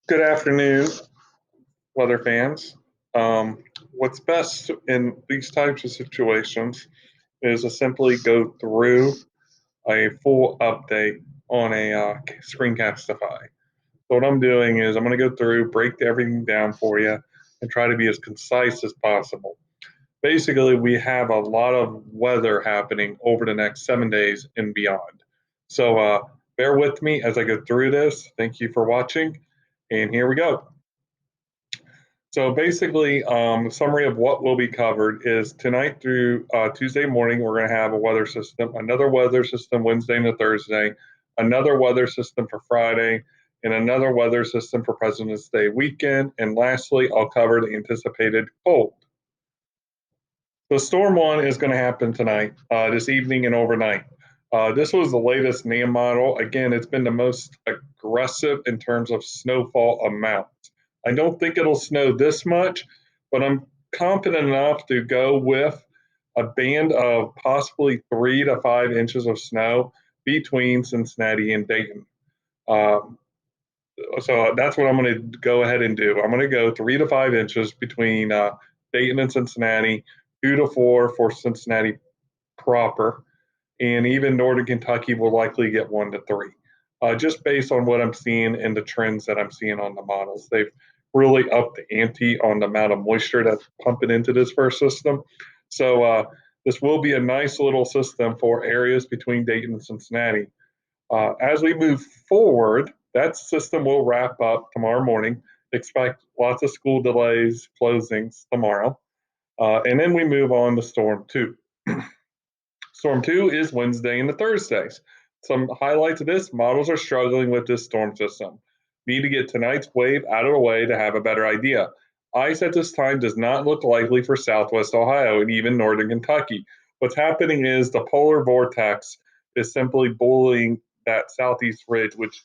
Good afternoon, weather fans. What's best in these types of situations is to simply go through a full update on a Screencastify. So what I'm doing is I'm going to go through, break everything down for you, and try to be as concise as possible. Basically, we have a lot of weather happening over the next 7 days and beyond. So bear with me as I go through this. Thank you for watching, and here we go. So basically, summary of what will be covered is tonight through Tuesday morning, we're going to have a weather system, another weather system Wednesday into Thursday, another weather system for Friday, and another weather system for President's Day weekend. And lastly, I'll cover the anticipated cold. So storm one is going to happen tonight, this evening, and overnight. This was the latest NAM model. Again, it's been the most aggressive in terms of snowfall amount. I don't think it'll snow this much, but I'm confident enough to go with a band of possibly 3 to 5 inches of snow between Cincinnati and Dayton. Um, so that's what I'm going to go ahead and do. I'm going to go 3 to 5 inches between Dayton and Cincinnati, 2 to 4 for Cincinnati proper, and even Northern Kentucky will likely get 1 to 3. Just based on what I'm seeing and the trends that I'm seeing on the models. They've really upped the ante on the amount of moisture that's pumping into this first system. So this will be a nice little system for areas between Dayton and Cincinnati. As we move forward, that system will wrap up tomorrow morning. Expect lots of school delays, closings tomorrow. And then we move on to Storm 2. Storm 2 is Wednesday and the Thursdays. Some highlights of this models are struggling with this storm system. Need to get tonight's wave out of the way to have a better idea. Ice at this time does not look likely for Southwest Ohio and even Northern Kentucky. What's happening is the polar vortex is simply bullying that southeast ridge, which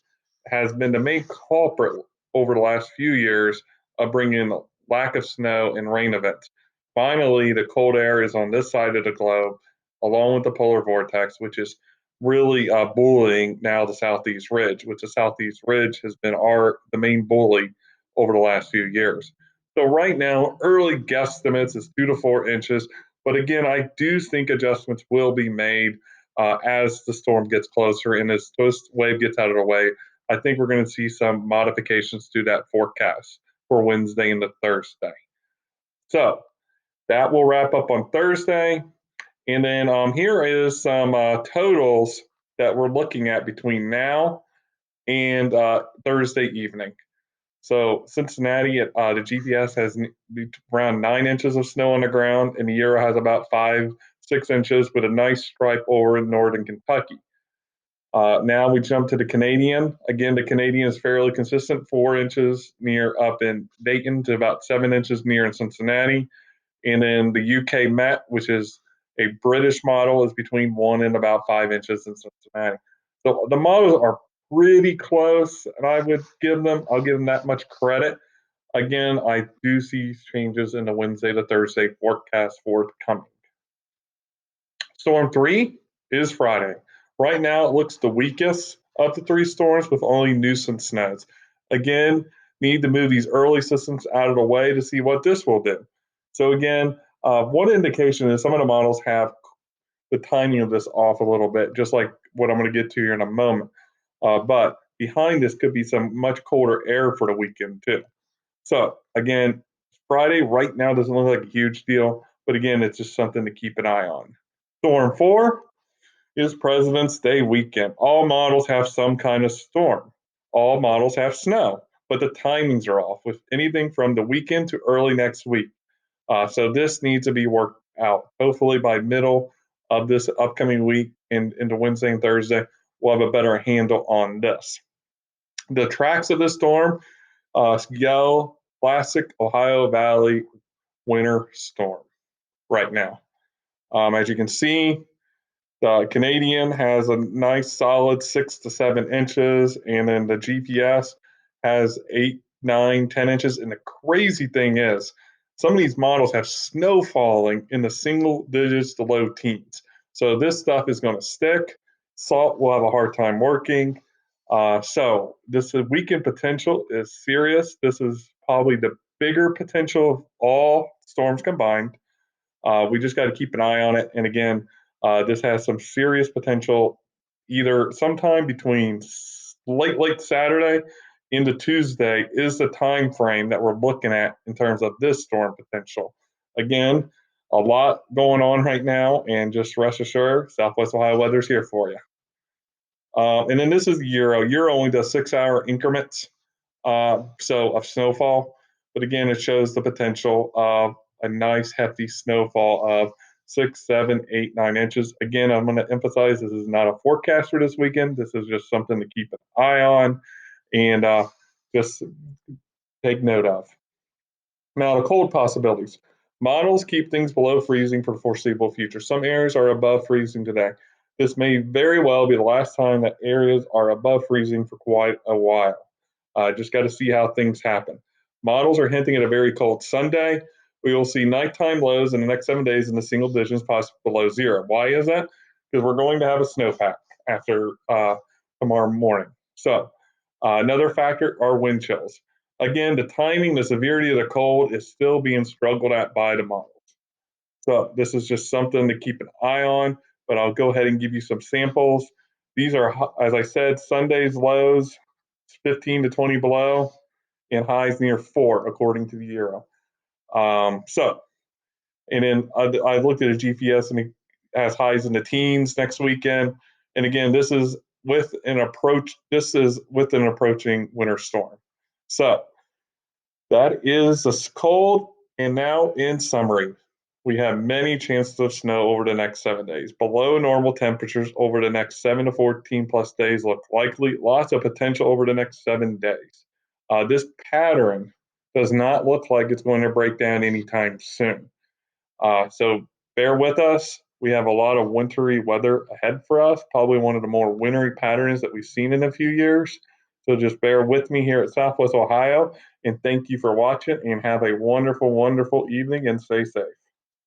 has been the main culprit over the last few years of bringing lack of snow and rain events. Finally, the cold air is on this side of the globe along with the polar vortex, which is really bullying now the southeast ridge, which the southeast ridge has been the main bully over the last few years. So right now, early guesstimates is 2 to 4 inches, but again, I do think adjustments will be made as the storm gets closer and as this wave gets out of the way. I think we're going to see some modifications to that forecast for Wednesday and the Thursday. So that will wrap up on Thursday. And then here is some totals that we're looking at between now and Thursday evening. So Cincinnati, the GPS has around 9 inches of snow on the ground, and the Euro has about 5, 6 inches with a nice stripe over in northern Kentucky. Now we jump to the Canadian. Again, the Canadian is fairly consistent, 4 inches near up in Dayton to about 7 inches near in Cincinnati. And then the UK Met, which is a British model, is between 1 and about 5 inches in Cincinnati. So the models are pretty close, and I'll give them that much credit. Again, I do see changes in the Wednesday to Thursday forecast forthcoming. Storm 3 is Friday. Right now, it looks the weakest of the 3 storms with only nuisance snows. Again, need to move these early systems out of the way to see what this will do. So again, one indication is some of the models have the timing of this off a little bit, just like what I'm going to get to here in a moment. But behind this could be some much colder air for the weekend too. So again, Friday right now doesn't look like a huge deal, but again, it's just something to keep an eye on. Storm 4 is President's Day weekend. All models have some kind of storm. All models have snow, but the timings are off with anything from the weekend to early next week. So this needs to be worked out. Hopefully by middle of this upcoming week and into Wednesday and Thursday, we'll have a better handle on this. The tracks of the storm, Yell, classic Ohio Valley winter storm right now. As you can see, the Canadian has a nice solid 6 to 7 inches, and then the GPS has 8, 9, 10 inches. And the crazy thing is, some of these models have snow falling in the single digits to low teens. So this stuff is going to stick. Salt will have a hard time working. So this weekend potential is serious. This is probably the bigger potential of all storms combined. We just got to keep an eye on it. And again, this has some serious potential either sometime between late Saturday into Tuesday is the time frame that we're looking at in terms of this storm potential. Again, a lot going on right now, and just rest assured, Southwest Ohio weather's here for you. And then this is the Euro. Euro only does 6 hour increments so of snowfall. But again, it shows the potential of a nice hefty snowfall of 6, 7, 8, 9 inches. Again, I'm going to emphasize this is not a forecast for this weekend. This is just something to keep an eye on and just take note of. Now, the cold possibilities. Models keep things below freezing for the foreseeable future. Some areas are above freezing today. This may very well be the last time that areas are above freezing for quite a while. Just got to see how things happen. Models are hinting at a very cold Sunday. We will see nighttime lows in the next 7 days in the single digits, possibly below zero. Why is that? Because we're going to have a snowpack after tomorrow morning. So, another factor are wind chills. Again, the timing, the severity of the cold is still being struggled at by the models. So, this is just something to keep an eye on, but I'll go ahead and give you some samples. These are, as I said, Sunday's lows 15 to 20 below, and highs near 4, according to the Euro. And then I looked at a GPS and it has highs in the teens next weekend. And again, this is with an approach. This is with an approaching winter storm. So that is the cold. And now, in summary, we have many chances of snow over the next 7 days. Below normal temperatures over the next 7 to 14 plus days look likely. Lots of potential over the next 7 days. This pattern does not look like it's going to break down anytime soon. So bear with us. We have a lot of wintry weather ahead for us, probably one of the more wintry patterns that we've seen in a few years. So just bear with me here at Southwest Ohio, and thank you for watching, and have a wonderful, wonderful evening, and stay safe.